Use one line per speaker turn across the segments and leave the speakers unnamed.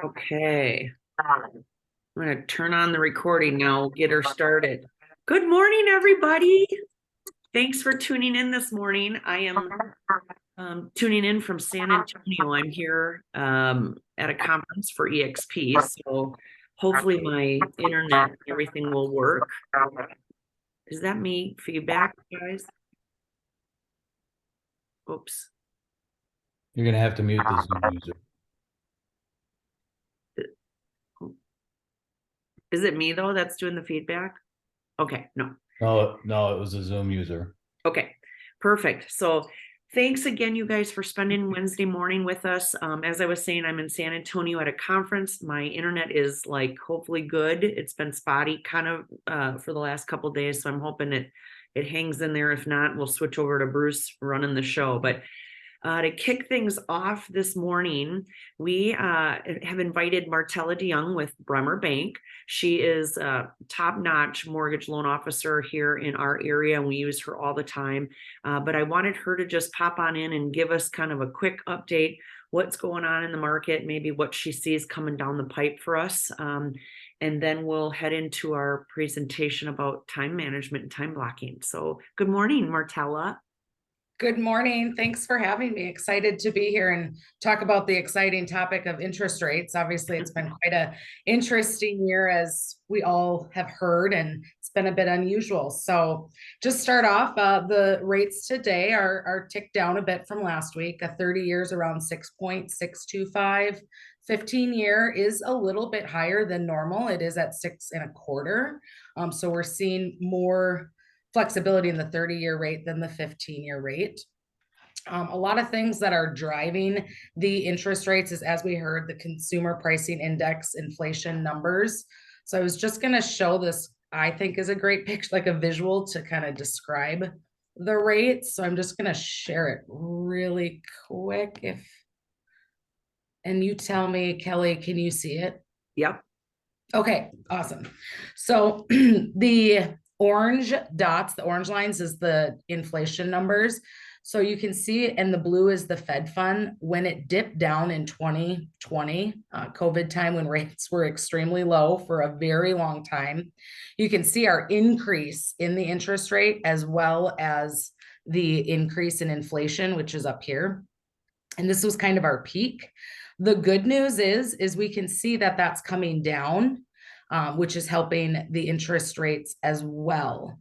Okay, I'm going to turn on the recording now, get her started. Good morning, everybody. Thanks for tuning in this morning. I am tuning in from San Antonio. I'm here at a conference for EXP, so hopefully my internet, everything will work. Is that me feedback, guys? Oops.
You're going to have to mute the Zoom user.
Is it me though that's doing the feedback? Okay, no.
No, it was a Zoom user.
Okay, perfect. So thanks again, you guys, for spending Wednesday morning with us. As I was saying, I'm in San Antonio at a conference. My internet is like hopefully good. It's been spotty kind of for the last couple of days, so I'm hoping it hangs in there. If not, we'll switch over to Bruce running the show. But to kick things off this morning, we have invited Martella DeYoung with Bremer Bank. She is a top-notch mortgage loan officer here in our area, and we use her all the time. But I wanted her to just pop on in and give us kind of a quick update, what's going on in the market, maybe what she sees coming down the pipe for us. And then we'll head into our presentation about time management and time blocking. So good morning, Martella.
Good morning. Thanks for having me. Excited to be here and talk about the exciting topic of interest rates. Obviously, it's been quite an interesting year, as we all have heard, and it's been a bit unusual. So just start off, the rates today are ticked down a bit from last week. A 30 years around 6.625. 15-year is a little bit higher than normal. It is at 6.25. So we're seeing more flexibility in the 30-year rate than the 15-year rate. A lot of things that are driving the interest rates is, as we heard, the consumer pricing index inflation numbers. So I was just going to show this, I think is a great picture, like a visual to kind of describe the rates. So I'm just going to share it really quick. And you tell me, Kelly, can you see it?
Yep.
Okay, awesome. So the orange dots, the orange lines is the inflation numbers. So you can see, and the blue is the Fed fund. When it dipped down in 2020, COVID time, when rates were extremely low for a very long time, you can see our increase in the interest rate as well as the increase in inflation, which is up here. And this was kind of our peak. The good news is we can see that that's coming down, which is helping the interest rates as well.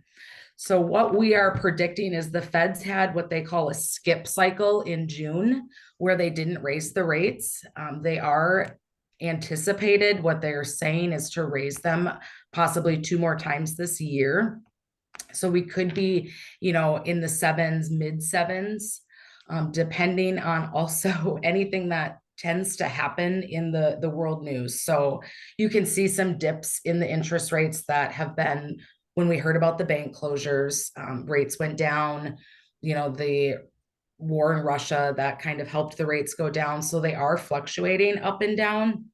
So what we are predicting is the Feds had what they call a skip cycle in June, where they didn't raise the rates. They are anticipated, what they're saying is to raise them possibly 2 more times this year. So we could be, in the sevens, mid sevens, depending on also anything that tends to happen in the world news. So you can see some dips in the interest rates that have been, when we heard about the bank closures, rates went down, the war in Russia, that kind of helped the rates go down. So they are fluctuating up and down,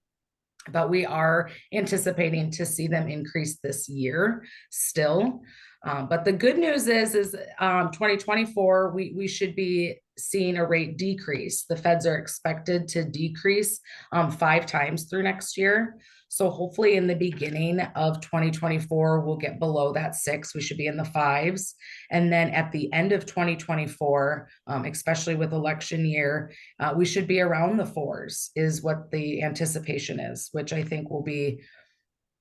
but we are anticipating to see them increase this year still. But the good news is 2024, we should be seeing a rate decrease. The Feds are expected to decrease 5 times through next year. So hopefully in the beginning of 2024, we'll get below that 6. We should be in the 5s. And then at the end of 2024, especially with election year, we should be around the 4s is what the anticipation is, which I think will be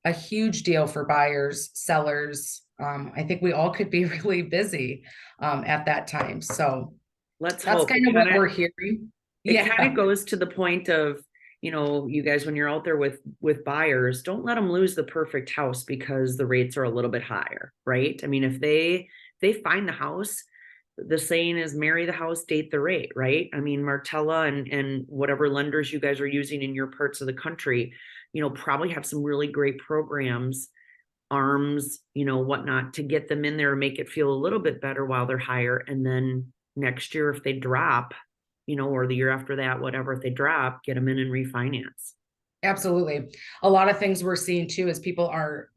a huge deal for buyers, sellers. I think we all could be really busy at that time. So
Let's
that's
hope.
kind of what we're hearing.
It kind of goes to the point of, you guys, when you're out there with buyers, don't let them lose the perfect house because the rates are a little bit higher, right? I mean, if they find the house, the saying is marry the house, date the rate, right? I mean, Martella and whatever lenders you guys are using in your parts of the country, probably have some really great programs, arms, whatnot, to get them in there and make it feel a little bit better while they're higher. And then next year, if they drop, or the year after that, whatever, if they drop, get them in and refinance.
Absolutely. A lot of things we're seeing too is people are,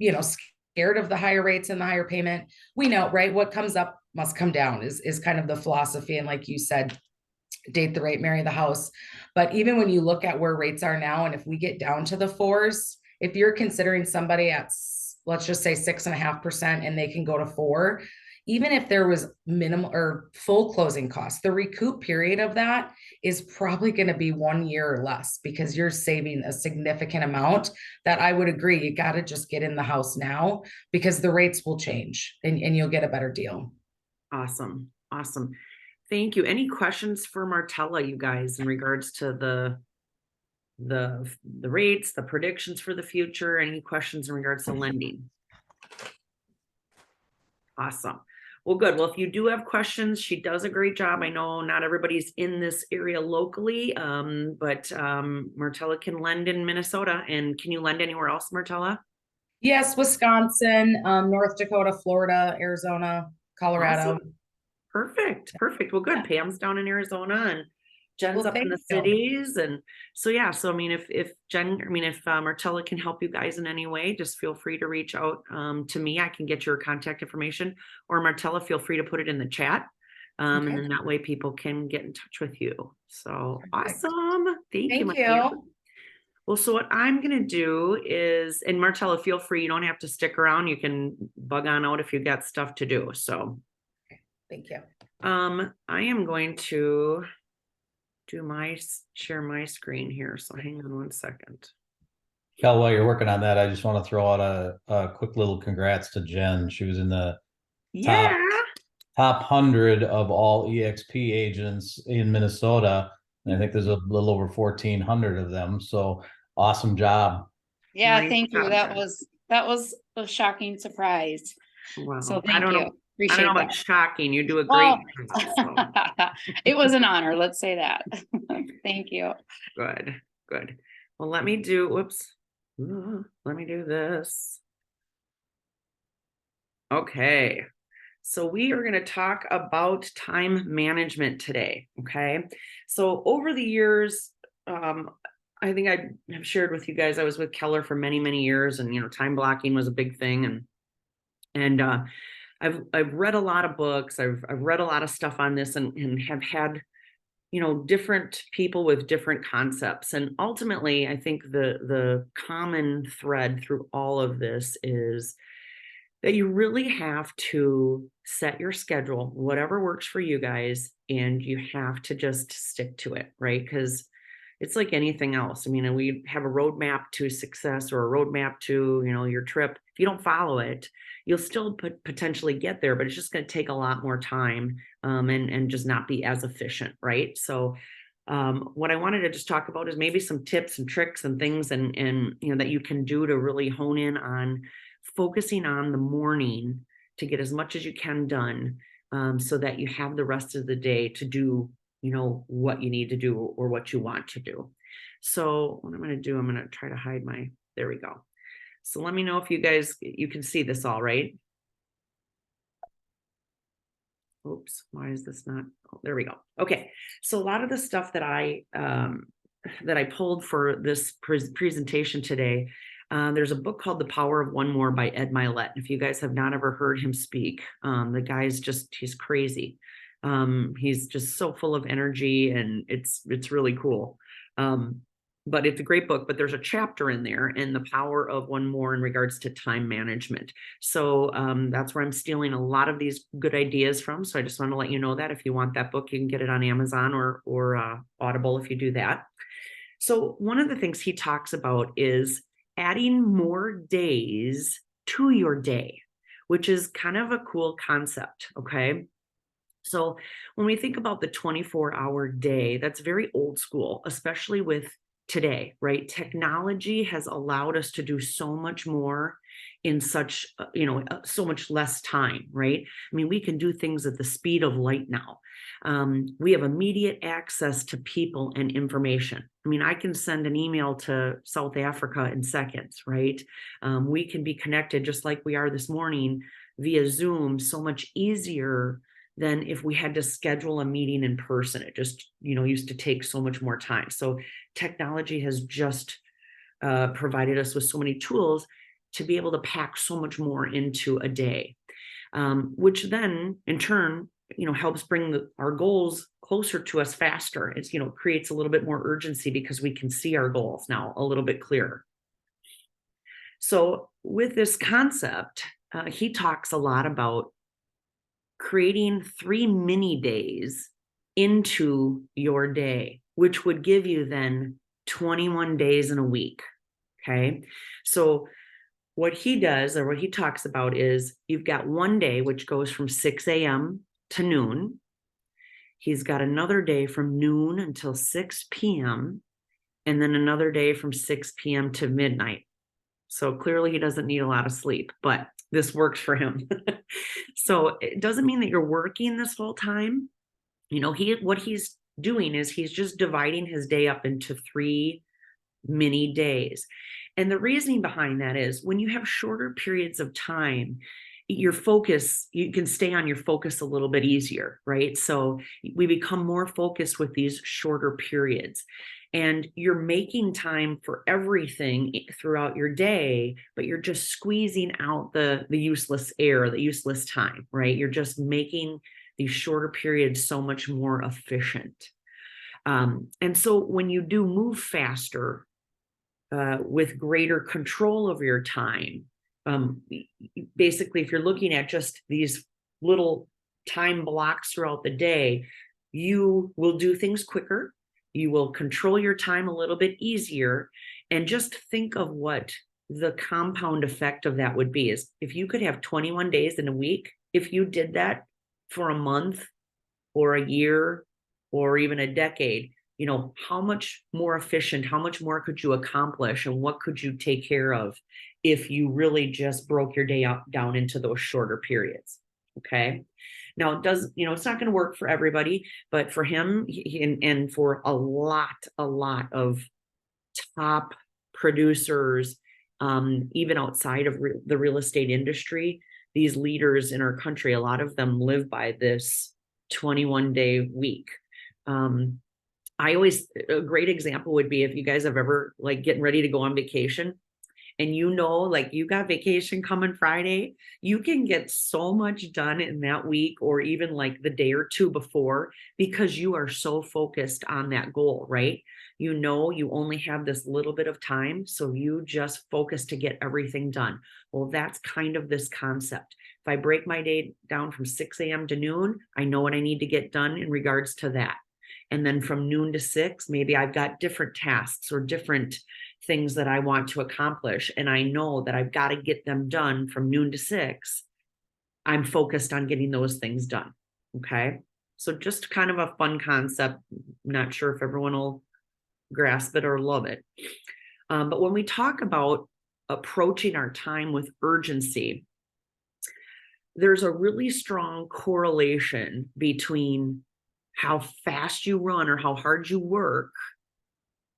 scared of the higher rates and the higher payment. We know, right? What comes up must come down is kind of the philosophy. And like you said, date the rate, marry the house. But even when you look at where rates are now, and if we get down to the fours, if you're considering somebody at, let's just say 6.5%, and they can go to 4, even if there was minimal or full closing costs, the recoup period of that is probably going to be 1 year or less, because you're saving a significant amount. That I would agree, you got to just get in the house now, because the rates will change and you'll get a better deal.
Awesome. Awesome. Thank you. Any questions for Martella, you guys, in regards to the rates, the predictions for the future? Any questions in regards to lending? Awesome. Well, good. Well, if you do have questions, she does a great job. I know not everybody's in this area locally, but Martella can lend in Minnesota. And can you lend anywhere else, Martella?
Yes, Wisconsin, North Dakota, Florida, Arizona, Colorado.
Awesome. Perfect. Perfect. Well, good.
Yeah.
Pam's down in Arizona and Jen's
Well,
up in the
thank you.
cities. And so, yeah, so, I mean, if Martella can help you guys in any way, just feel free to reach out to me. I can get your contact information, or Martella, feel free to put it in the chat. And
Okay.
then that way people can get in touch with you. So
Perfect.
awesome. Thank you, my
Thank
dear.
you.
Well, so what I'm going to do is, and Martella, feel free, you don't have to stick around. You can bug on out if you've got stuff to do. So
Thank you.
I am going to share my screen here. So hang on one second.
Kel, while you're working on that, I just want to throw out a quick little congrats to Jen. She was in the
Yeah.
top 100 of all EXP agents in Minnesota. And I think there's a little over 1,400 of them. So awesome job.
Yeah,
Nice
thank you.
job,
That was a shocking surprise.
Wow.
So
I
thank
don't
you.
know. I
Appreciate
don't know
that.
about shocking. You do a great
Well,
job. So.
it was an honor. Let's say that. Thank you.
Good. Good. Well, let me do, whoops. Let me do this. Okay. So we are going to talk about time management today. Okay. So over the years, I think I have shared with you guys, I was with Keller for many, many years, and, time blocking was a big thing. And I've read a lot of books. I've read a lot of stuff on this, and have had, different people with different concepts. And ultimately, I think the common thread through all of this is that you really have to set your schedule, whatever works for you guys, and you have to just stick to it, right? Because it's like anything else. I mean, we have a roadmap to success, or a roadmap to, your trip. If you don't follow it, you'll still potentially get there, but it's just going to take a lot more time, and just not be as efficient, right? So what I wanted to just talk about is maybe some tips and tricks and things, and that you can do to really hone in on focusing on the morning to get as much as you can done, so that you have the rest of the day to do, what you need to do or what you want to do. So what I'm going to do, I'm going to try to hide there we go. So let me know if you can see this all right. Oops, why is this not? Oh, there we go. Okay. So a lot of the stuff that I pulled for this presentation today, there's a book called The Power of One More by Ed Milet. If you guys have not ever heard him speak, the guy's he's crazy. He's just so full of energy, and it's really cool. But it's a great book, but there's a chapter in there in The Power of One More in regards to time management. So that's where I'm stealing a lot of these good ideas from. So I just want to let you know that if you want that book, you can get it on Amazon or Audible if you do that. So one of the things he talks about is adding more days to your day, which is kind of a cool concept. Okay. So when we think about the 24-hour day, that's very old school, especially with today, right? Technology has allowed us to do so much more in such, so much less time, right? I mean, we can do things at the speed of light now. We have immediate access to people and information. I mean, I can send an email to South Africa in seconds, right? We can be connected just like we are this morning via Zoom, so much easier than if we had to schedule a meeting in person. It just, used to take so much more time. So technology has just provided us with so many tools to be able to pack so much more into a day, which then in turn, helps bring our goals closer to us faster. It's, creates a little bit more urgency because we can see our goals now a little bit clearer. So with this concept, he talks a lot about creating 3 mini days into your day, which would give you then 21 days in a week. Okay. So what he does, or what he talks about, is you've got one day which goes from 6 a.m. to noon. He's got another day from noon until 6 p.m. and then another day from 6 p.m. to midnight. So clearly he doesn't need a lot of sleep, but this works for him. So it doesn't mean that you're working this whole time. What he's doing is he's just dividing his day up into 3 mini days. And the reasoning behind that is when you have shorter periods of time, your focus, you can stay on your focus a little bit easier, right? So we become more focused with these shorter periods. And you're making time for everything throughout your day, but you're just squeezing out the useless air, the useless time, right? You're just making these shorter periods so much more efficient. And so when you do move faster, with greater control over your time, basically, if you're looking at just these little time blocks throughout the day, you will do things quicker. You will control your time a little bit easier. And just think of what the compound effect of that would be. Is if you could have 21 days in a week, if you did that for a month or a year or even a decade, how much more efficient, how much more could you accomplish, and what could you take care of if you really just broke your day down into those shorter periods? Okay. Now it's not going to work for everybody, but for him and for a lot of top producers, even outside of the real estate industry, these leaders in our country, a lot of them live by this 21-day week. A great example would be if you guys have ever getting ready to go on vacation and you got vacation coming Friday, you can get so much done in that week or even the day or two before because you are so focused on that goal, right? You only have this little bit of time, so you just focus to get everything done. Well, that's kind of this concept. If I break my day down from 6 a.m. to noon, I know what I need to get done in regards to that. And then from noon to 6, maybe I've got different tasks or different things that I want to accomplish. And I know that I've got to get them done from noon to 6. I'm focused on getting those things done. Okay. So just kind of a fun concept. Not sure if everyone will grasp it or love it. But when we talk about approaching our time with urgency, there's a really strong correlation between how fast you run or how hard you work,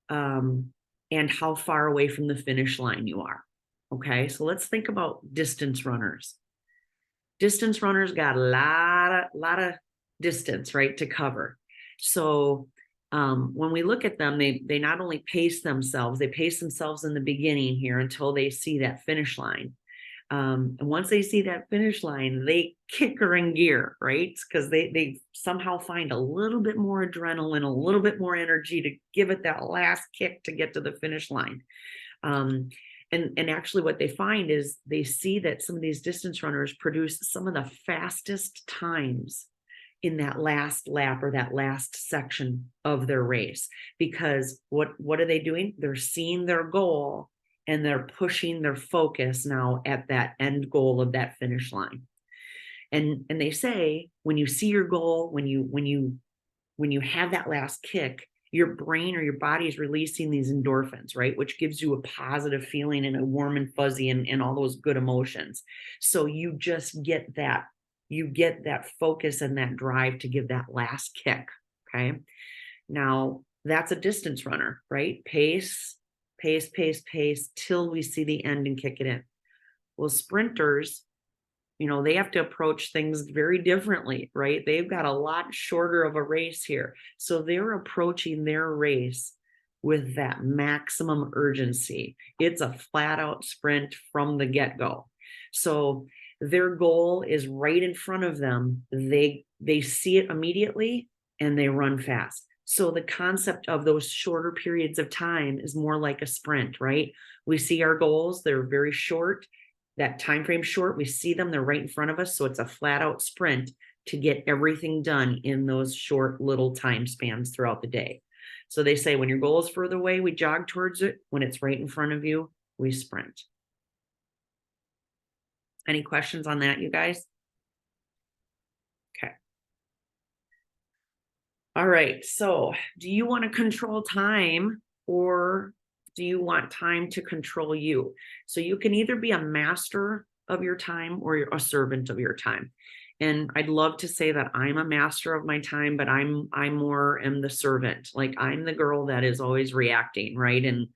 and how far away from the finish line you are. Okay, so let's think about distance runners. Distance runners got a lot of distance, right, to cover. So when we look at them, they not only pace themselves, they pace themselves in the beginning here until they see that finish line. And once they see that finish line, they kick her in gear, right? Because they somehow find a little bit more adrenaline, a little bit more energy to give it that last kick to get to the finish line. And actually what they find is they see that some of these distance runners produce some of the fastest times in that last lap or that last section of their race. Because what are they doing? They're seeing their goal and they're pushing their focus now at that end goal of that finish line. And they say, when you see your goal, when you have that last kick, your brain or your body is releasing these endorphins, right? Which gives you a positive feeling and a warm and fuzzy and all those good emotions. So you just get that focus and that drive to give that last kick. Okay. Now that's a distance runner, right? Pace till we see the end and kick it in. Well, sprinters, they have to approach things very differently, right? They've got a lot shorter of a race here. So they're approaching their race with that maximum urgency. It's a flat out sprint from the get-go. So their goal is right in front of them. They see it immediately and they run fast. So the concept of those shorter periods of time is more like a sprint, right? We see our goals, they're very short, that time frame short, we see them, they're right in front of us. So it's a flat out sprint to get everything done in those short little time spans throughout the day. So they say when your goal is further away, we jog towards it. When it's right in front of you, we sprint. Any questions on that, you guys? Okay. All right. So do you want to control time, or do you want time to control you? So you can either be a master of your time or you're a servant of your time. And I'd love to say that I'm a master of my time, but I more am the servant. Like I'm the girl that is always reacting, right? And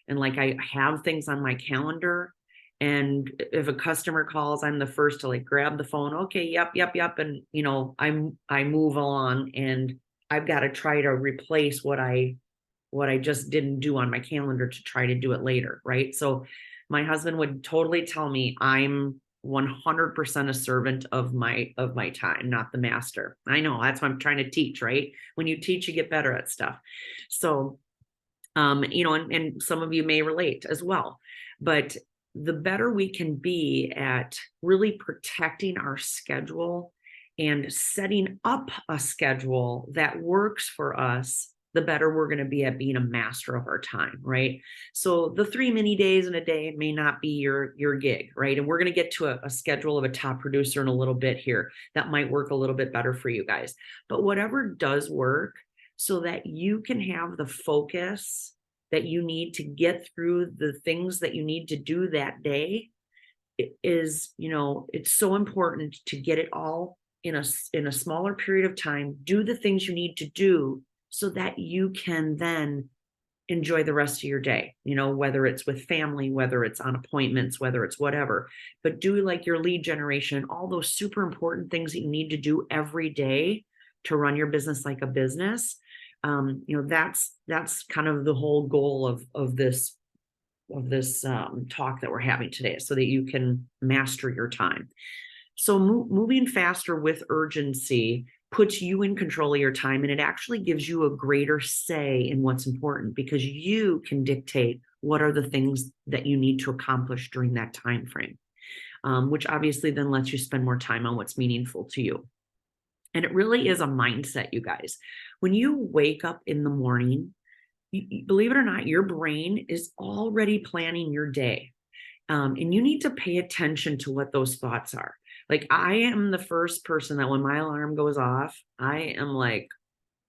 like I have things on my calendar, and if a customer calls, I'm the first to like grab the phone. Okay, yep. And you know, I move along, and I've got to try to replace what I just didn't do on my calendar to try to do it later, right? So my husband would totally tell me I'm 100% a servant of my time, not the master. I know, that's what I'm trying to teach, right? When you teach, you get better at stuff. So you know, and some of you may relate as well, but the better we can be at really protecting our schedule and setting up a schedule that works for us, the better we're going to be at being a master of our time, right? So the 3 mini days in a day may not be your gig, right? And we're going to get to a schedule of a top producer in a little bit here that might work a little bit better for you guys. But whatever does work, so that you can have the focus that you need to get through the things that you need to do that day, it is, you know, it's so important to get it all in a smaller period of time, do the things you need to do so that you can then enjoy the rest of your day, you know, whether it's with family, whether it's on appointments, whether it's whatever, but do like your lead generation, all those super important things that you need to do every day to run your business like a business. You know, that's kind of the whole goal of this talk that we're having today, so that you can master your time. So moving faster with urgency puts you in control of your time, and it actually gives you a greater say in what's important, because you can dictate what are the things that you need to accomplish during that time frame, which obviously then lets you spend more time on what's meaningful to you. And it really is a mindset, you guys. When you wake up in the morning, believe it or not, your brain is already planning your day. And you need to pay attention to what those thoughts are. Like I am the first person that when my alarm goes off, I am like,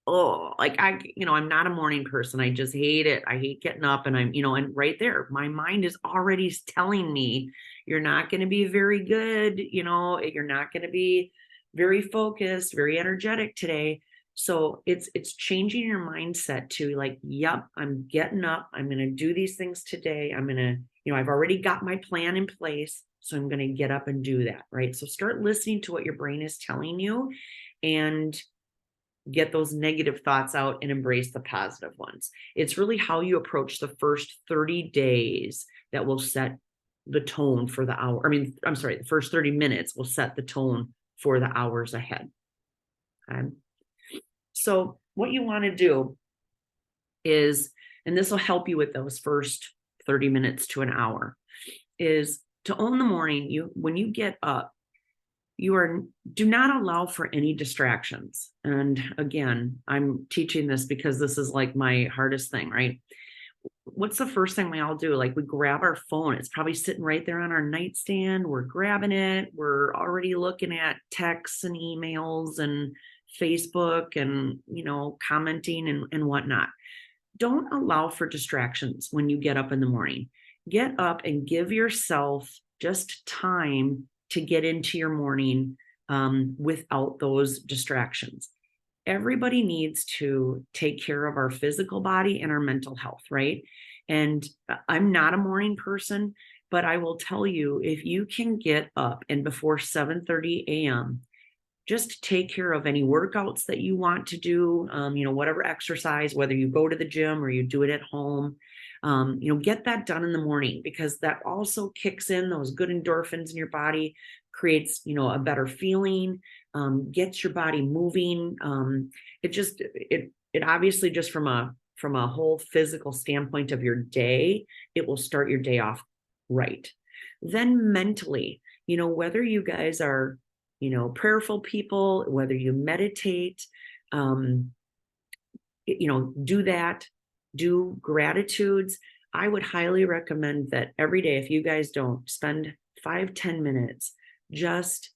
oh, like I'm not a morning person. I just hate it. I hate getting up, and and right there, my mind is already telling me you're not going to be very good. You're not going to be very focused, very energetic today. So it's changing your mindset to like, yep, I'm getting up. I'm going to do these things today. I'm going to, I've already got my plan in place. So I'm going to get up and do that. Right. So start listening to what your brain is telling you and get those negative thoughts out and embrace the positive ones. It's really how you approach the first 30 days that will set the tone for the hour. The first 30 minutes will set the tone for the hours ahead. Okay. So what you want to do is, and this will help you with those first 30 minutes to an hour, is to own the morning. When you get up, do not allow for any distractions. And again, I'm teaching this because this is like my hardest thing, right? What's the first thing we all do? Like we grab our phone. It's probably sitting right there on our nightstand. We're grabbing it. We're already looking at texts and emails and Facebook and, commenting and whatnot. Don't allow for distractions when you get up in the morning. Get up and give yourself just time to get into your morning without those distractions. Everybody needs to take care of our physical body and our mental health, right? And I'm not a morning person, but I will tell you, if you can get up and before 7:30 a.m., just take care of any workouts that you want to do, whatever exercise, whether you go to the gym or you do it at home, get that done in the morning, because that also kicks in those good endorphins in your body, creates, a better feeling. gets your body moving. It obviously just from a whole physical standpoint of your day, it will start your day off right. Then mentally, whether you guys are, prayerful people, whether you meditate, do that, do gratitudes. I would highly recommend that every day, if you guys don't spend 5-10 minutes just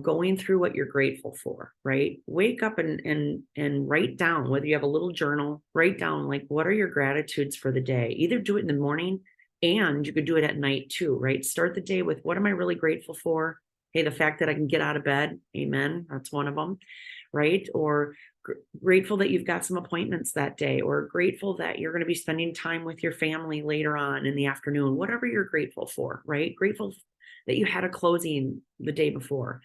going through what you're grateful for, right? Wake up and write down, whether you have a little journal, write down like, what are your gratitudes for the day? Either do it in the morning, and you could do it at night too, right? Start the day with, what am I really grateful for? Hey, the fact that I can get out of bed. Amen. That's one of them, right? Or grateful that you've got some appointments that day, or grateful that you're going to be spending time with your family later on in the afternoon, whatever you're grateful for, right? Grateful that you had a closing the day before.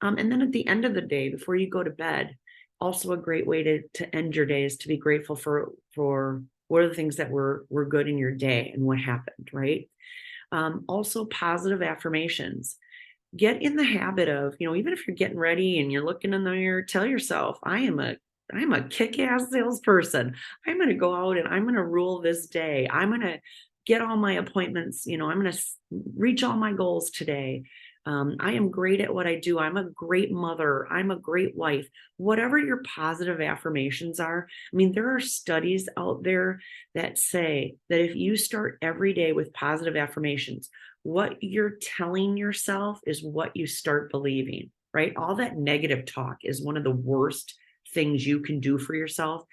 And then at the end of the day, before you go to bed, also a great way to end your day is to be grateful for what are the things that were good in your day and what happened, right? Also positive affirmations. Get in the habit of, even if you're getting ready and you're looking in the mirror, tell yourself, I'm a kick-ass salesperson. I'm going to go out and I'm going to rule this day. I'm going to get all my appointments. I'm going to reach all my goals today. I am great at what I do. I'm a great mother. I'm a great wife. Whatever your positive affirmations are. I mean, there are studies out there that say that if you start every day with positive affirmations, what you're telling yourself is what you start believing, right? All that negative talk is one of the worst things you can do for yourself.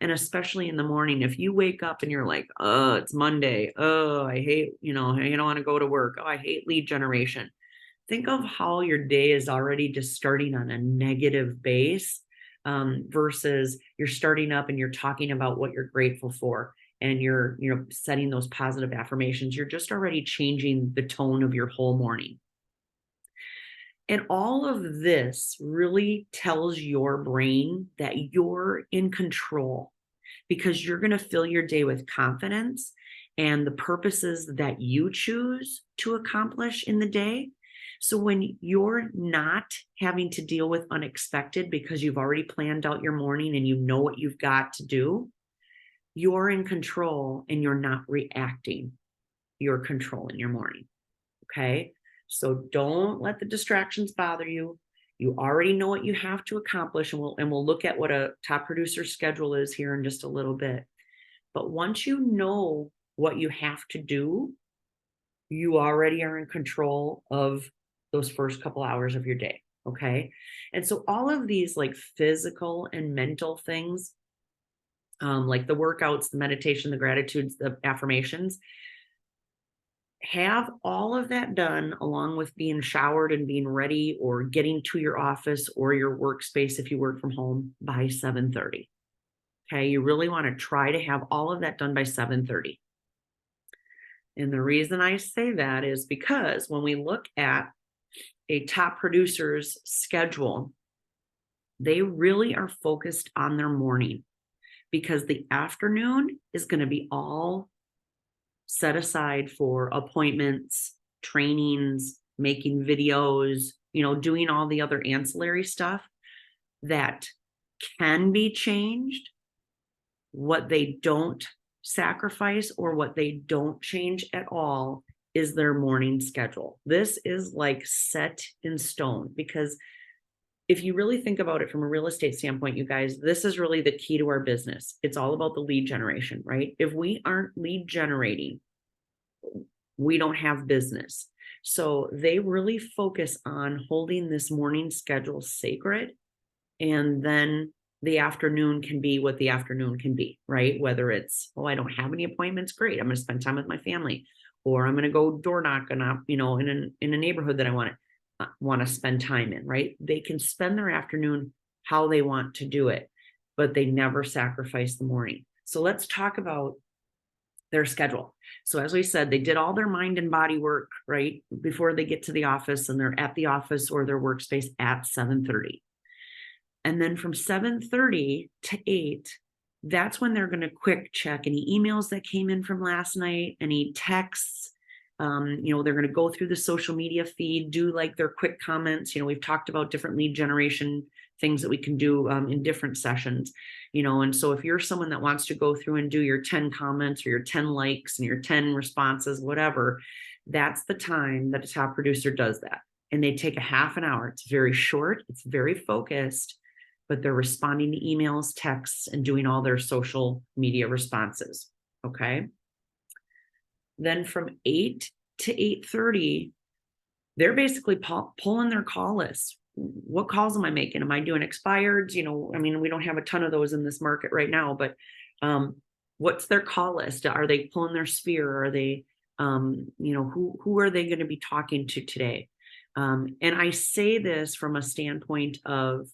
And especially in the morning, if you wake up and you're like, oh, it's Monday. Oh, I hate, I don't want to go to work. Oh, I hate lead generation. Think of how your day is already just starting on a negative base, versus you're starting up and you're talking about what you're grateful for, and you're setting those positive affirmations. You're just already changing the tone of your whole morning. And all of this really tells your brain that you're in control, because you're going to fill your day with confidence and the purposes that you choose to accomplish in the day. So when you're not having to deal with unexpected because you've already planned out your morning and you know what you've got to do, you're in control and you're not reacting. You're controlling your morning. Okay. So don't let the distractions bother you. You already know what you have to accomplish, and we'll look at what a top producer schedule is here in just a little bit. But once you know what you have to do, you already are in control of those first couple hours of your day. Okay. And so all of these like physical and mental things, like the workouts, the meditation, the gratitudes, the affirmations, have all of that done along with being showered and being ready or getting to your office or your workspace if you work from home by 7:30. Okay. You really want to try to have all of that done by 7:30. And the reason I say that is because when we look at a top producer's schedule, they really are focused on their morning, because the afternoon is going to be all set aside for appointments, trainings, making videos, doing all the other ancillary stuff that can be changed. What they don't sacrifice or what they don't change at all is their morning schedule. This is like set in stone, because if you really think about it from a real estate standpoint, you guys, this is really the key to our business. It's all about the lead generation, right? If we aren't lead generating, we don't have business. So they really focus on holding this morning schedule sacred. And then the afternoon can be what the afternoon can be, right? Whether it's, oh, I don't have any appointments. Great. I'm going to spend time with my family, or I'm going to go door knocking up, in a neighborhood that I want to spend time in, right? They can spend their afternoon how they want to do it, but they never sacrifice the morning. So let's talk about their schedule. So as we said, they did all their mind and body work, right, before they get to the office, and they're at the office or their workspace at 7:30. And then from 7:30 to 8, that's when they're going to quick check any emails that came in from last night, any texts, They're going to go through the social media feed, do like their quick comments. We've talked about different lead generation things that we can do in different sessions, and so if you're someone that wants to go through and do your 10 comments or your 10 likes and your 10 responses, whatever, that's the time that a top producer does that. And they take a half an hour. It's very short, it's very focused, but they're responding to emails, texts, and doing all their social media responses. Okay. Then from 8 to 8:30, they're basically pulling their call list. What calls am I making? Am I doing expireds? We don't have a ton of those in this market right now, but what's their call list? Are they pulling their sphere? Are they, who are they going to be talking to today? And I say this from a standpoint of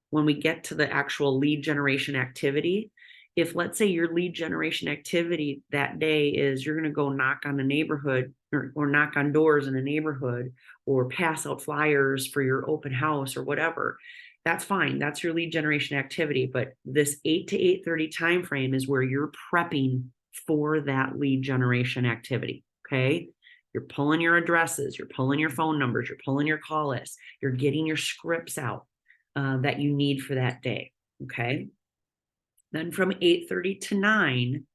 when we get to the actual lead generation activity. If let's say your lead generation activity that day is you're going to go knock on a neighborhood or knock on doors in a neighborhood or pass out flyers for your open house or whatever, that's fine. That's your lead generation activity. But this 8 to 8:30 time frame is where you're prepping for that lead generation activity. Okay. You're pulling your addresses, you're pulling your phone numbers, you're pulling your call list, you're getting your scripts out that you need for that day. Okay. Then from 8:30 to 9,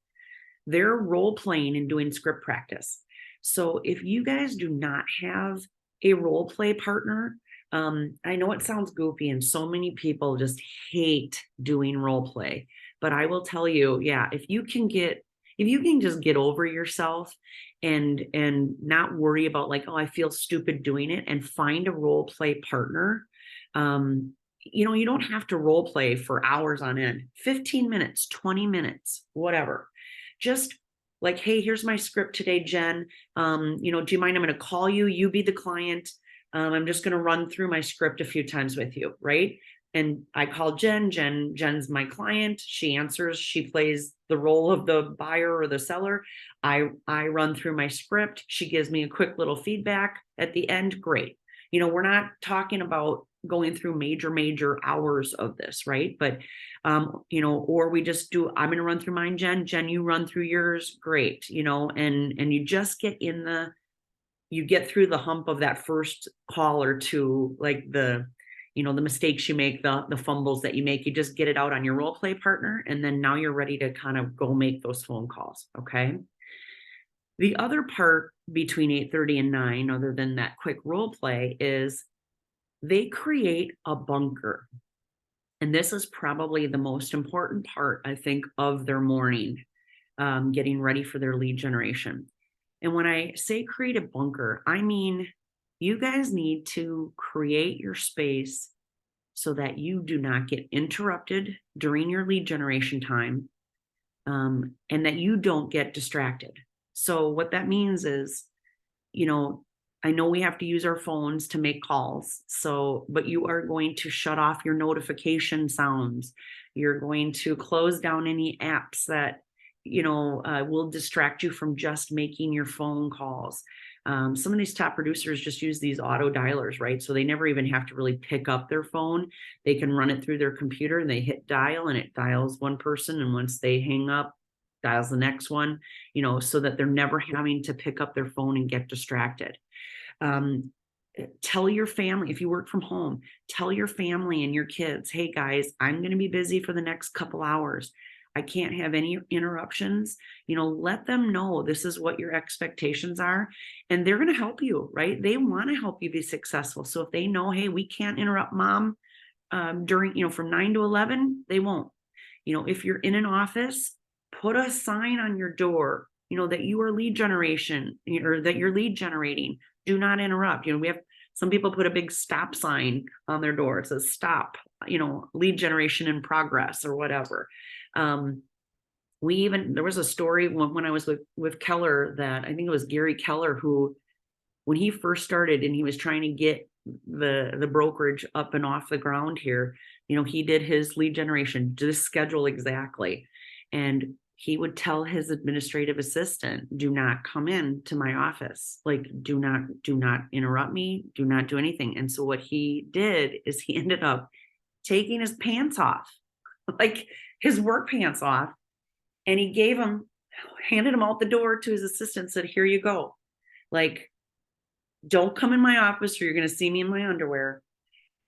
they're role playing and doing script practice. So if you guys do not have a role play partner, I know it sounds goofy and so many people just hate doing role play, but I will tell you, yeah, if you can just get over yourself and not worry about like, oh, I feel stupid doing it, and find a role play partner. You don't have to role play for hours on end, 15 minutes, 20 minutes, whatever. Just like, hey, here's my script today, Jen. Do you mind? I'm going to call you. You be the client. I'm just going to run through my script a few times with you. Right. And I call Jen. Jen's my client. She answers. She plays the role of the buyer or the seller. I run through my script. She gives me a quick little feedback at the end. Great. We're not talking about going through major hours of this, right? But, or we just do, I'm going to run through mine, Jen, you run through yours. Great. And you just get you get through the hump of that first call or two, like the mistakes you make, the fumbles that you make, you just get it out on your role play partner. And then now you're ready to kind of go make those phone calls. Okay. The other part between 8:30 and 9, other than that quick role play, is they create a bunker. And this is probably the most important part, I think, of their morning, getting ready for their lead generation. And when I say create a bunker, I mean, you guys need to create your space so that you do not get interrupted during your lead generation time, and that you don't get distracted. So what that means is, I know we have to use our phones to make calls. But you are going to shut off your notification sounds. You're going to close down any apps that, will distract you from just making your phone calls. Some of these top producers just use these auto dialers, right? So they never even have to really pick up their phone. They can run it through their computer and they hit dial and it dials one person. And once they hang up, dials the next one, so that they're never having to pick up their phone and get distracted. Tell your family, if you work from home, tell your family and your kids, hey guys, I'm going to be busy for the next couple hours. I can't have any interruptions. Let them know this is what your expectations are, and they're going to help you, right? They want to help you be successful. So if they know, hey, we can't interrupt mom during, from 9 to 11, they won't. If you're in an office, put a sign on your door, that you are lead generation, or that you're lead generating. Do not interrupt. We have some people put a big stop sign on their door. It says stop, lead generation in progress or whatever. There was a story when I was with Keller, that I think it was Gary Keller, who, when he first started and he was trying to get the brokerage up and off the ground here, he did his lead generation, just schedule exactly. And he would tell his administrative assistant, do not come in to my office. Like, do not interrupt me. Do not do anything. And so what he did is he ended up taking his pants off, like his work pants off. And he handed them out the door to his assistant, said, here you go. Like, don't come in my office or you're going to see me in my underwear,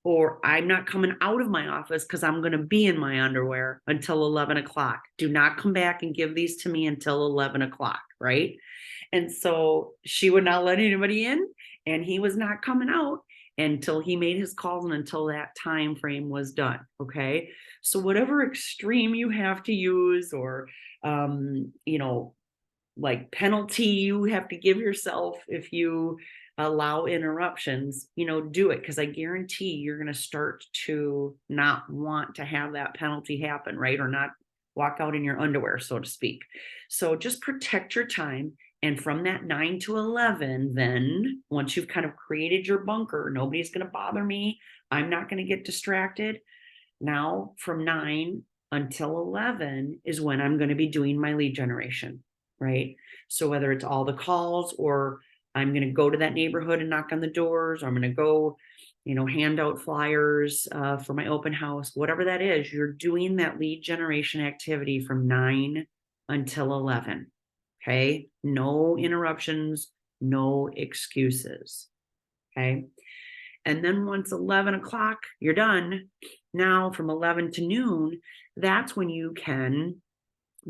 or I'm not coming out of my office because I'm going to be in my underwear until 11 o'clock. Do not come back and give these to me until 11 o'clock. Right. And so she would not let anybody in, and he was not coming out until he made his calls and until that time frame was done. Okay. So whatever extreme you have to use, or, like penalty you have to give yourself if you allow interruptions, do it, because I guarantee you're going to start to not want to have that penalty happen, right? Or not walk out in your underwear, so to speak. So just protect your time. And from that 9 to 11, then once you've kind of created your bunker, nobody's going to bother me, I'm not going to get distracted. Now from 9 until 11 is when I'm going to be doing my lead generation, right? So whether it's all the calls, or I'm going to go to that neighborhood and knock on the doors, or I'm going to go, hand out flyers for my open house, whatever that is, you're doing that lead generation activity from 9 until 11. Okay. No interruptions, no excuses. Okay. And then once 11 o'clock, you're done. Now from 11 to noon, that's when you can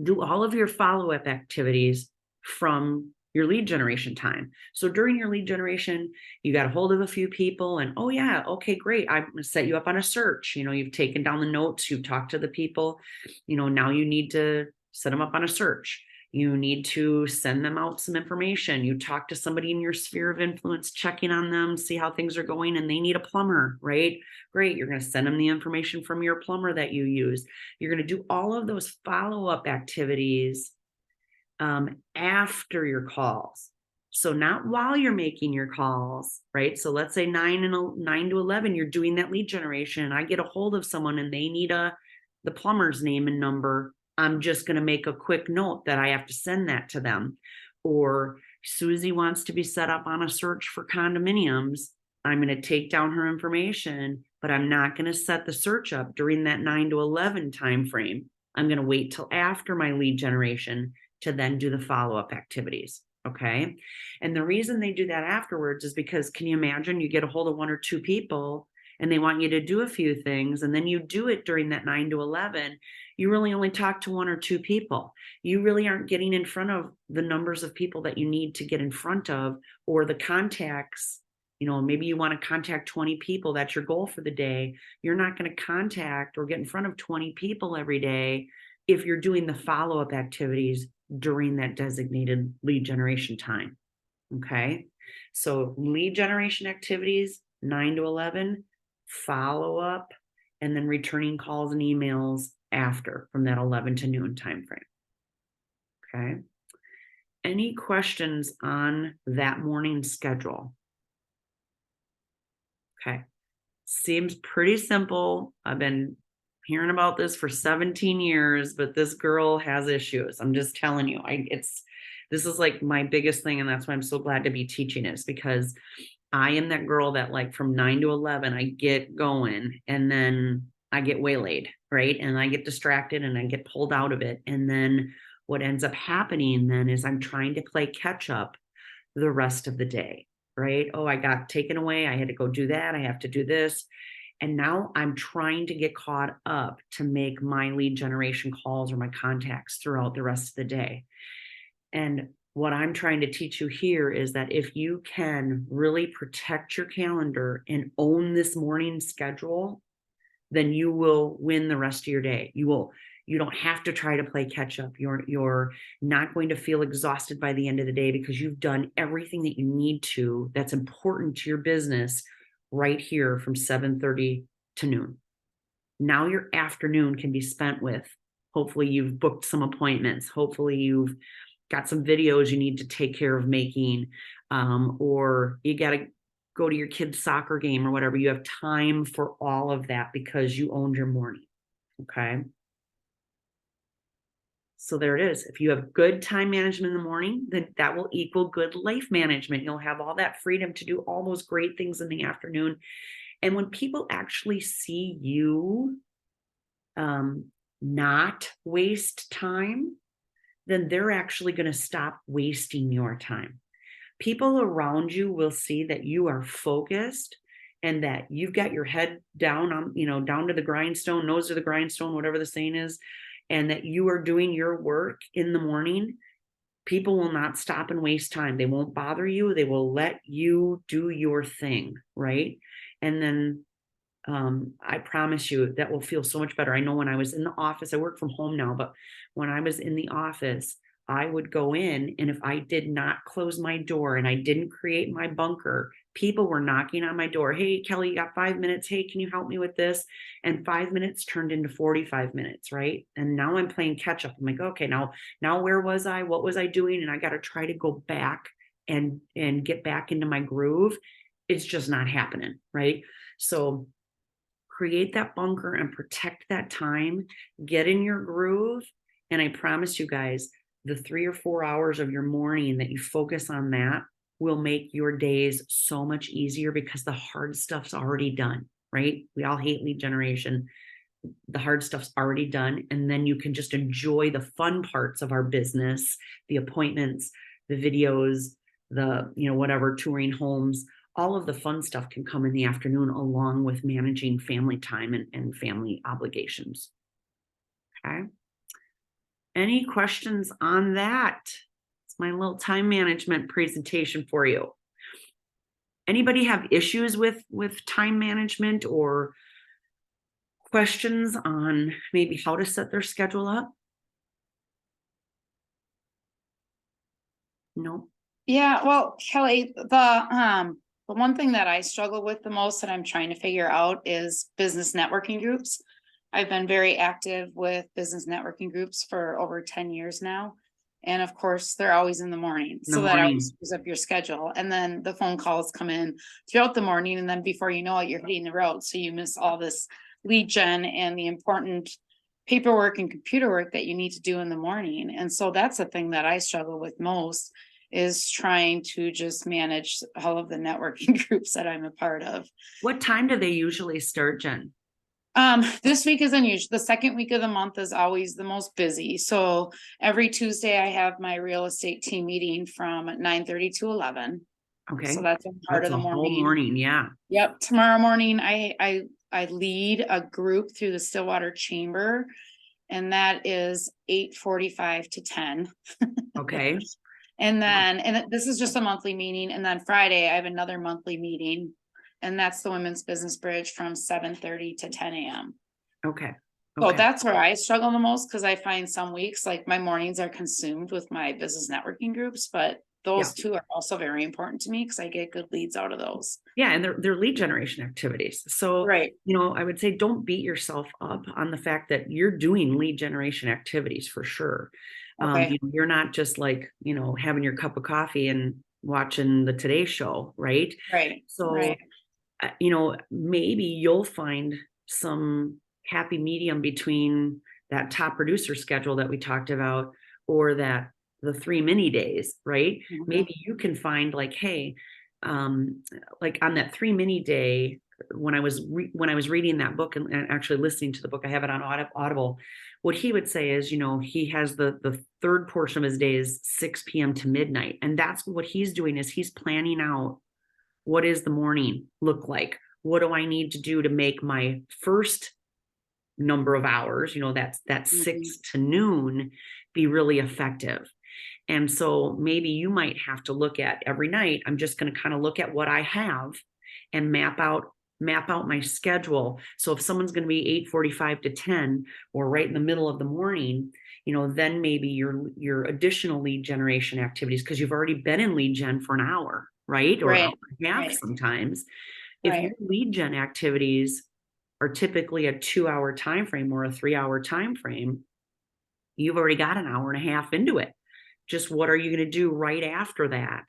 do all of your follow-up activities from your lead generation time. So during your lead generation, you got a hold of a few people and, oh yeah, okay, great. I'm going to set you up on a search. You've taken down the notes, you've talked to the people, now you need to set them up on a search. You need to send them out some information. You talk to somebody in your sphere of influence, checking on them, see how things are going, and they need a plumber, right? Great. You're going to send them the information from your plumber that you use. You're going to do all of those follow-up activities after your calls. So not while you're making your calls, right? So let's say 9 to 11, you're doing that lead generation, and I get a hold of someone and they need the plumber's name and number. I'm just going to make a quick note that I have to send that to them. Or Susie wants to be set up on a search for condominiums. I'm going to take down her information, but I'm not going to set the search up during that 9 to 11 timeframe. I'm going to wait till after my lead generation to then do the follow-up activities. Okay. And the reason they do that afterwards is because, can you imagine, you get a hold of 1 or 2 people and they want you to do a few things, and then you do it during that 9 to 11. You really only talk to 1 or 2 people. You really aren't getting in front of the numbers of people that you need to get in front of, or the contacts. Maybe you want to contact 20 people. That's your goal for the day. You're not going to contact or get in front of 20 people every day if you're doing the follow-up activities during that designated lead generation time. Okay. So lead generation activities, 9 to 11, follow-up, and then returning calls and emails after, from that 11 to noon timeframe. Okay. Any questions on that morning schedule? Okay. Seems pretty simple. I've been hearing about this for 17 years, but this girl has issues. I'm just telling you, this is like my biggest thing. And that's why I'm so glad to be teaching this, because I am that girl that, like, from 9 to 11, I get going and then I get waylaid, right? And I get distracted and I get pulled out of it. And then what ends up happening then is I'm trying to play catch up the rest of the day, right? Oh, I got taken away. I had to go do that. I have to do this. And now I'm trying to get caught up to make my lead generation calls or my contacts throughout the rest of the day. And what I'm trying to teach you here is that if you can really protect your calendar and own this morning schedule, then you will win the rest of your day. You don't have to try to play catch up. You're not going to feel exhausted by the end of the day, because you've done everything that you need to, that's important to your business, right here from 7:30 to noon. Now your afternoon can be spent with, hopefully you've booked some appointments. Hopefully you've got some videos you need to take care of making, or you got to go to your kid's soccer game or whatever. You have time for all of that because you owned your morning. Okay. So there it is. If you have good time management in the morning, then that will equal good life management. You'll have all that freedom to do all those great things in the afternoon. And when people actually see you not waste time, then they're actually going to stop wasting your time. people around you will see that you are focused and that you've got your head down on, down to the grindstone, nose to the grindstone, whatever the saying is, and that you are doing your work in the morning. People will not stop and waste time. They won't bother you. They will let you do your thing, right? And then I promise you that will feel so much better. I know when I was in the office, I work from home now, but when I was in the office, I would go in, and if I did not close my door and I didn't create my bunker, people were knocking on my door. Hey, Kelly, you got 5 minutes? Hey, can you help me with this? And 5 minutes turned into 45 minutes, right? And now I'm playing catch up. I'm like, okay, now where was I? What was I doing? And I got to try to go back and get back into my groove. It's just not happening, right? So create that bunker and protect that time, get in your groove. And I promise you guys, the 3 or 4 hours of your morning that you focus on that will make your days so much easier because the hard stuff's already done, right? We all hate lead generation. The hard stuff's already done. And then you can just enjoy the fun parts of our business, the appointments, the videos, the, whatever, touring homes. All of the fun stuff can come in the afternoon along with managing family time and family obligations. Okay. Any questions on that? It's my little time management presentation for you. Anybody have issues with time management or questions on maybe how to set their schedule up? No.
Yeah, well, Kelly, the one thing that I struggle with the most that I'm trying to figure out is business networking groups. I've been very active with business networking groups for over 10 years now. And of course, they're always in the morning. So that always screws up your schedule. And then the phone calls come in throughout the morning. And then before you know it, you're hitting the road. So you miss all this lead gen and the important paperwork and computer work that you need to do in the morning. And so that's the thing that I struggle with most, is trying to just manage all of the networking groups that I'm a part of.
What time do they usually start, Jen?
This week is unusual. The second week of the month is always the most busy. So every Tuesday I have my real estate team meeting from 9:30 to 11.
Okay.
So that's a part of the morning.
Whole morning, yeah.
Yep. Tomorrow morning I lead a group through the Stillwater Chamber, and that is 8:45 to 10.
Okay.
And this is just a monthly meeting. And then Friday I have another monthly meeting. And that's the Women's Business Bridge from 7:30 to 10 a.m.
Okay.
So that's where I struggle the most, because I find some weeks like my mornings are consumed with my business networking groups, but those two are also very important to me because I get good leads out of those.
Yeah, and they're lead generation activities. So,
right.
I would say don't beat yourself up on the fact that you're doing lead generation activities for sure.
Okay.
You're not just like, having your cup of coffee and watching the Today Show, right?
Right.
So,
right.
Maybe you'll find some happy medium between that top producer schedule that we talked about, or the 3 mini days, right?
Mm-hmm.
Maybe you can find like, hey, like on that 3 mini day, when I was reading that book and actually listening to the book, I have it on Audible. What he would say is, he has the third portion of his day is 6 p.m. to midnight. And that's what he's doing, is he's planning out, what is the morning look like? What do I need to do to make my first number of hours, that's 6 to noon, be really effective? And so maybe you might have to look at every night, I'm just going to kind of look at what I have and map out my schedule. So if someone's going to be 8:45 to 10 or right in the middle of the morning, then maybe your additional lead generation activities, because you've already been in lead gen for an hour, right? Or an hour and a half sometimes. If your lead gen activities are typically a 2-hour time frame or a 3-hour time frame, you've already got an hour and a half into it. Just what are you going to do right after that?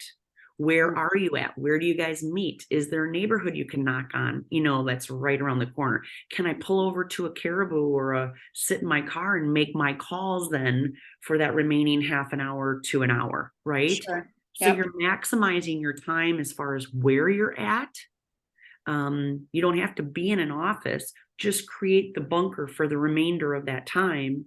Where are you at? Where do you guys meet? Is there a neighborhood you can knock on, that's right around the corner? Can I pull over to a Caribou or sit in my car and make my calls then for that remaining half an hour to an hour, right?
Sure.
So you're maximizing your time as far as where you're at. You don't have to be in an office. Just create the bunker for the remainder of that time.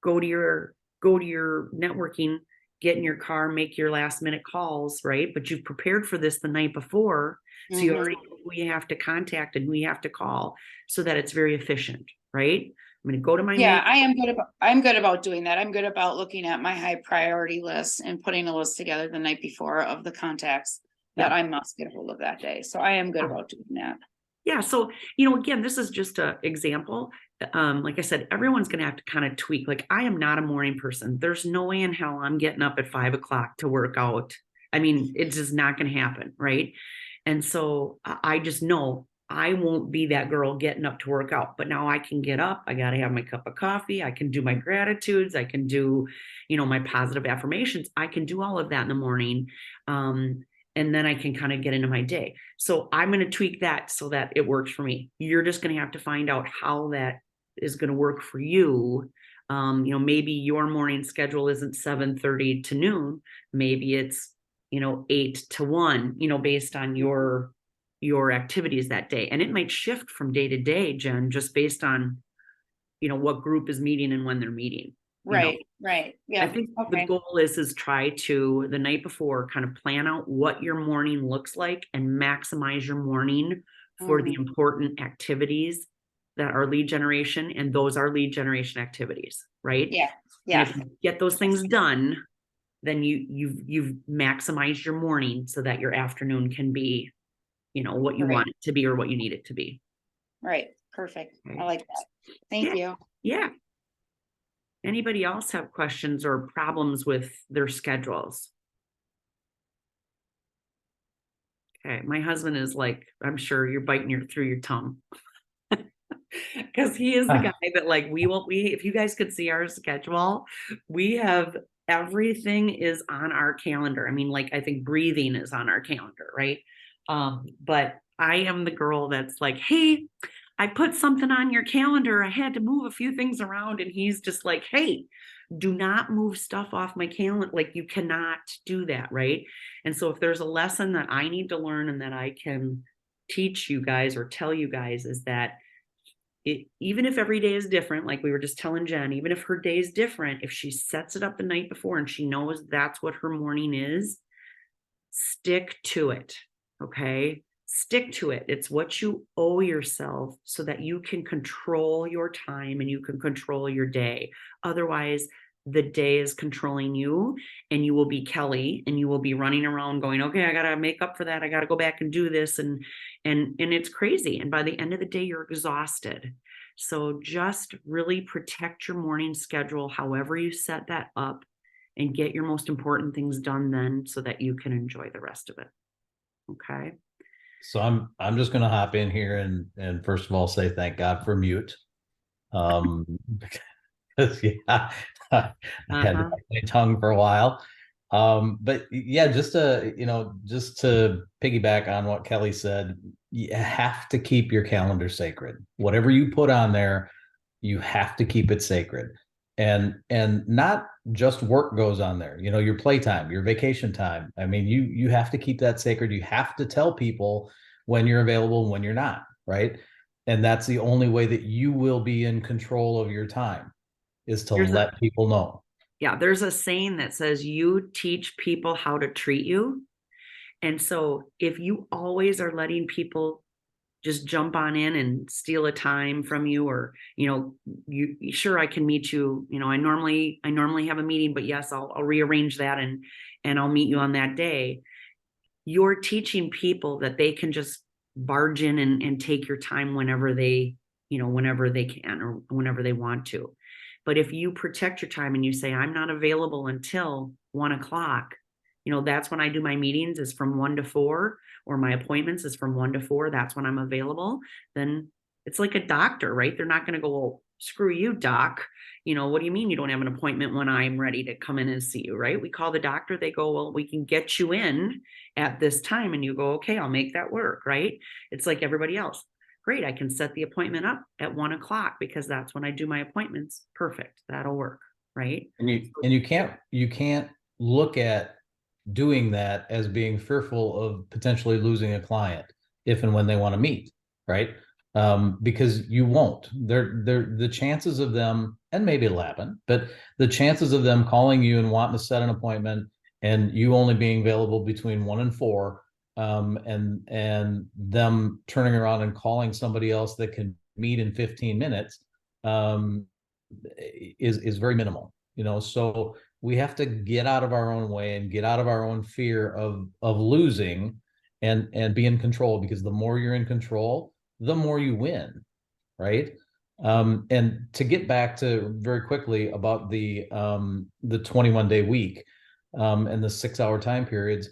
Go to your networking, get in your car, make your last minute calls, right? But you've prepared for this the night before. So you already know who you have to contact and who you have to call so that it's very efficient, right? I'm going to go to my
Yeah,
main.
I'm good about doing that. I'm good about looking at my high priority list and putting a list together the night before of the contacts that
Yeah.
I must get a hold of that day. So I am good
Yeah.
about doing that.
Yeah. So, again, this is just an example. Like I said, everyone's going to have to kind of tweak. Like, I am not a morning person. There's no way in hell I'm getting up at 5 o'clock to work out. I mean, it's just not going to happen. Right. And so I just know I won't be that girl getting up to work out, but now I can get up. I got to have my cup of coffee. I can do my gratitudes. I can do, my positive affirmations. I can do all of that in the morning. And then I can kind of get into my day. So I'm going to tweak that so that it works for me. You're just going to have to find out how that is going to work for you. Maybe your morning schedule isn't 7:30 to noon. Maybe it's, 8 to 1, based on your activities that day. And it might shift from day to day, Jen, just based on, what group is meeting and when they're meeting.
Right.
I
Yeah.
think the
Okay.
goal is try to the night before kind of plan out what your morning looks like and maximize your morning for the important activities that are lead generation. And those are lead generation activities, right?
Yeah.
And
Yeah.
if you get those things done, then you've maximized your morning so that your afternoon can be, what you
Right.
want it to be or what you need it to be.
Right. Perfect.
Okay.
I like that. Thank you.
Yeah. Anybody else have questions or problems with their schedules? Okay, my husband is like, I'm sure you're biting through your tongue. Because he is the guy that like if you guys could see our schedule, we have everything is on our calendar. I mean, like I think breathing is on our calendar, right? But I am the girl that's like, hey, I put something on your calendar. I had to move a few things around. And he's just like, hey, do not move stuff off my calendar. Like you cannot do that, right? And so if there's a lesson that I need to learn and that I can teach you guys or tell you guys is that even if every day is different, like we were just telling Jen, even if her day is different, if she sets it up the night before and she knows that's what her morning is, stick to it. Okay. Stick to it. It's what you owe yourself so that you can control your time and you can control your day. Otherwise, the day is controlling you and you will be Kelly and you will be running around going, okay, I got to make up for that. I got to go back and do this. And it's crazy. And by the end of the day, you're exhausted. So just really protect your morning schedule, however you set that up, and get your most important things done then so that you can enjoy the rest of it. Okay.
So I'm just gonna hop in here and first of all say thank God for mute. Because yeah, I had to bite my tongue for a while. But yeah, just to piggyback on what Kelly said, you have to keep your calendar sacred. Whatever you put on there, you have to keep it sacred. And not just work goes on there, your playtime, your vacation time. I mean, you have to keep that sacred. You have to tell people when you're available and when you're not, right? And that's the only way that you will be in control of your time, is to let people know.
Yeah, there's a saying that says you teach people how to treat you. And so if you always are letting people just jump on in and steal a time from you, or, you sure I can meet you, I normally have a meeting, but yes, I'll rearrange that and I'll meet you on that day. You're teaching people that they can just barge in and take your time whenever they can or whenever they want to. But if you protect your time and you say, I'm not available until 1:00, that's when I do my meetings is from 1 to 4, or my appointments is from 1 to 4. That's when I'm available. Then it's like a doctor, right? They're not going to go, well, screw you, doc. What do you mean you don't have an appointment when I'm ready to come in and see you, right? We call the doctor. They go, well, we can get you in at this time. And you go, okay, I'll make that work, right? It's like everybody else. Great, I can set the appointment up at 1:00 because that's when I do my appointments. Perfect, that'll work, right?
And you can't look at doing that as being fearful of potentially losing a client if and when they want to meet, right? Because you won't. The chances of them and maybe it'll happen, but the chances of them calling you and wanting to set an appointment and you only being available between 1 and 4, and them turning around and calling somebody else that can meet in 15 minutes, is very minimal, so we have to get out of our own way and get out of our own fear of losing and be in control, because the more you're in control, the more you win, right? And to get back to very quickly about the 21-day week, and the 6-hour time periods,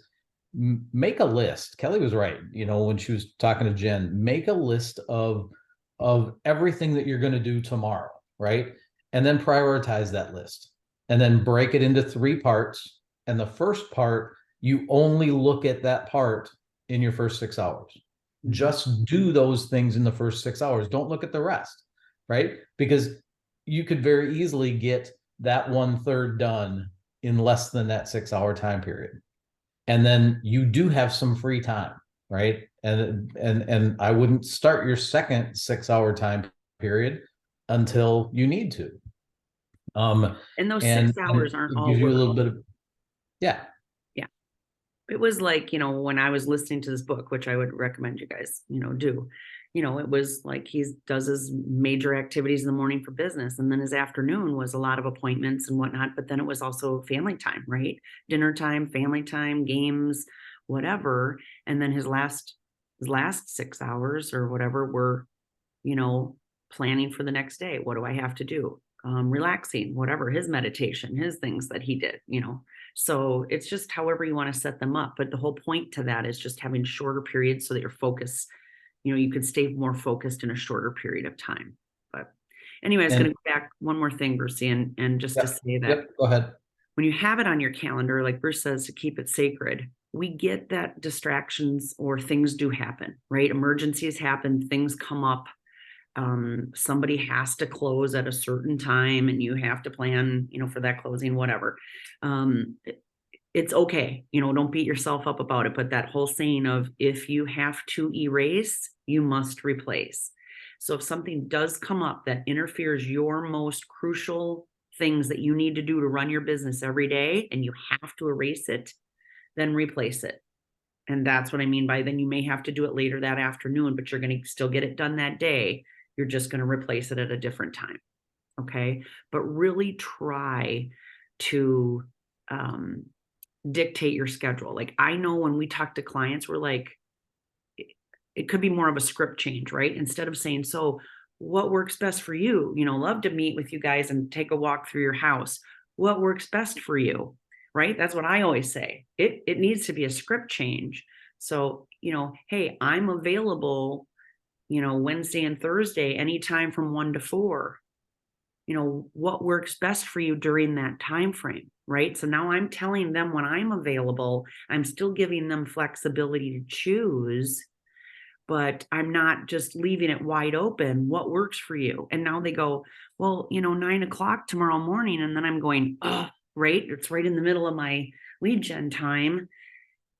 make a list. Kelly was right, when she was talking to Jen, make a list of everything that you're going to do tomorrow, right? And then prioritize that list, and then break it into 3 parts. And the first part, you only look at that part in your first 6 hours. Just do those things in the first 6 hours. Don't look at the rest, right? Because you could very easily get that 1/3 done in less than that 6-hour time period. And then you do have some free time, right? And I wouldn't start your second 6-hour time period until you need to.
And those 6 hours aren't
it
all
gives you a little
work.
bit of, yeah.
It was like, when I was listening to this book, which I would recommend you guys, do, it was like he does his major activities in the morning for business. And then his afternoon was a lot of appointments and whatnot. But then it was also family time, right? Dinner time, family time, games, whatever. And then his last 6 hours or whatever were, planning for the next day. What do I have to do? Relaxing, whatever, his meditation, his things that he did, So it's just however you want to set them up. But the whole point to that is just having shorter periods so that your focus, you could stay more focused in a shorter period of time. But anyway, I was going to go back one more thing, Brucey, and just to say that
go ahead.
When you have it on your calendar, like Bruce says, to keep it sacred, we get that distractions or things do happen, right? Emergencies happen, things come up. Somebody has to close at a certain time and you have to plan, for that closing, whatever. It's okay. Don't beat yourself up about it. But that whole saying of, if you have to erase, you must replace. So if something does come up that interferes your most crucial things that you need to do to run your business every day, and you have to erase it, then replace it. And that's what I mean by, then you may have to do it later that afternoon, but you're going to still get it done that day. You're just going to replace it at a different time. Okay. But really try to dictate your schedule. Like, I know when we talk to clients, we're like, it could be more of a script change, right? Instead of saying, so what works best for you? Love to meet with you guys and take a walk through your house. What works best for you? Right? That's what I always say. It needs to be a script change. So, hey, I'm available, Wednesday and Thursday, anytime from 1 to 4. What works best for you during that time frame, right? So now I'm telling them when I'm available. I'm still giving them flexibility to choose, but I'm not just leaving it wide open. What works for you? And now they go, well, 9 o'clock tomorrow morning. And then I'm going, oh, right. It's right in the middle of my lead gen time.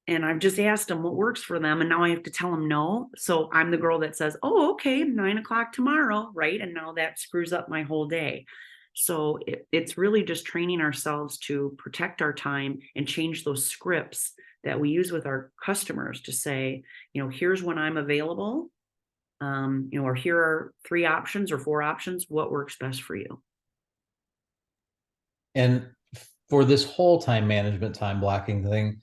And I've just asked them what works for them. And now I have to tell them no. So I'm the girl that says, oh, okay, 9 o'clock tomorrow. Right. And now that screws up my whole day. So it's really just training ourselves to protect our time and change those scripts that we use with our customers to say, here's when I'm available, or here are 3 options or 4 options. What works best for you?
And for this whole time management, time blocking thing,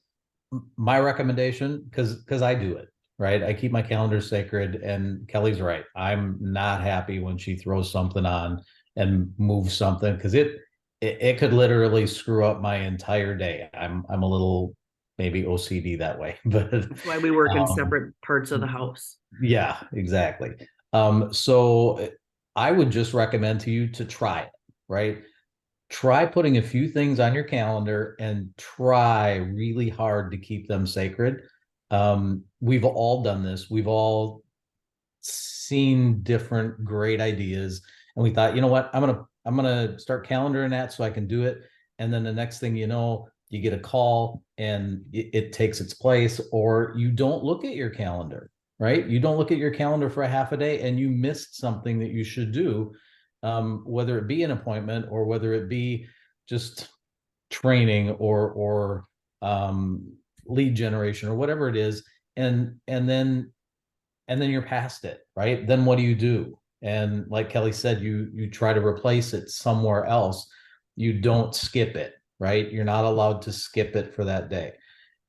my recommendation, because I do it, right? I keep my calendar sacred, and Kelly's right. I'm not happy when she throws something on and moves something, because it could literally screw up my entire day. I'm a little maybe OCD that way, but
that's why we work in separate parts of the house.
Yeah, exactly. So I would just recommend to you to try it, right? Try putting a few things on your calendar and try really hard to keep them sacred. We've all done this. We've all seen different great ideas, and we thought, you know what, I'm gonna start calendaring that so I can do it. And then the next thing you know, you get a call and it takes its place, or you don't look at your calendar, right? You don't look at your calendar for a half a day and you missed something that you should do. whether it be an appointment or whether it be just training or lead generation or whatever it is, and then you're past it, right? Then what do you do? And like Kelly said, you try to replace it somewhere else. You don't skip it, right? You're not allowed to skip it for that day.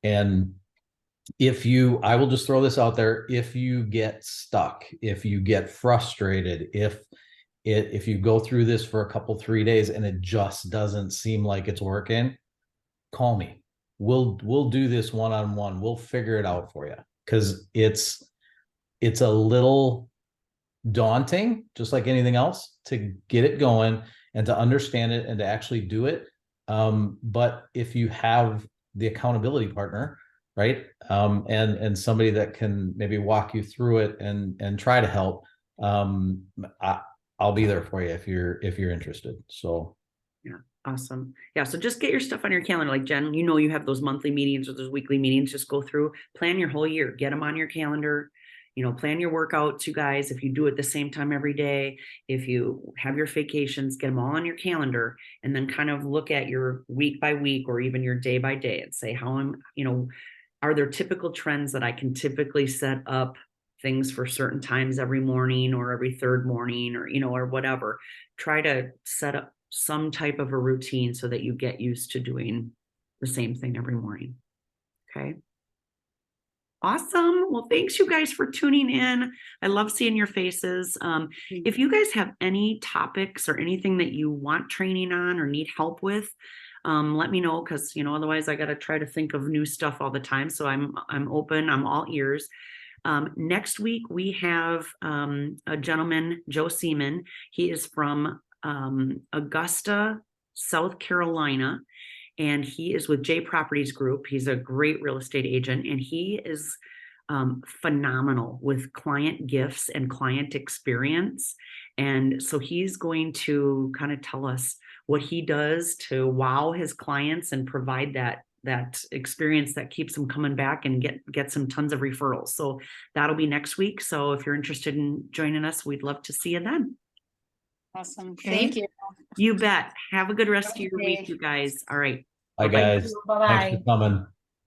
And I will just throw this out there, if you get stuck, if you get frustrated, if you go through this for a couple, 3 days and it just doesn't seem like it's working, call me. We'll do this one-on-one. We'll figure it out for you. Cause it's a little daunting, just like anything else, to get it going and to understand it and to actually do it. But if you have the accountability partner, right, and somebody that can maybe walk you through it and try to help, I'll be there for you if you're interested. So
yeah, awesome. Yeah, so just get your stuff on your calendar. Like Jen, you have those monthly meetings or those weekly meetings. Just go through, plan your whole year, get them on your calendar. Plan your workouts, you guys. If you do it the same time every day, if you have your vacations, get them all on your calendar, and then kind of look at your week by week or even your day by day and say, are there typical trends that I can typically set up things for certain times every morning or every third morning or whatever. Try to set up some type of a routine so that you get used to doing the same thing every morning. Okay. Awesome. Well, thanks you guys for tuning in. I love seeing your faces. If you guys have any topics or anything that you want training on or need help with, let me know, because otherwise I got to try to think of new stuff all the time. So I'm open. I'm all ears. Next week we have a gentleman, Joe Seaman. He is from Augusta, South Carolina. And he is with J Properties Group. He's a great real estate agent, and he is phenomenal with client gifts and client experience. And so he's going to kind of tell us what he does to wow his clients and provide that experience that keeps them coming back and get some tons of referrals. So that'll be next week. So if you're interested in joining us, we'd love to see you then.
Awesome.
Okay.
Thank you.
You bet. Have a good rest of your week, you guys. All right.
Bye, guys.
Bye-bye.
Thanks for coming.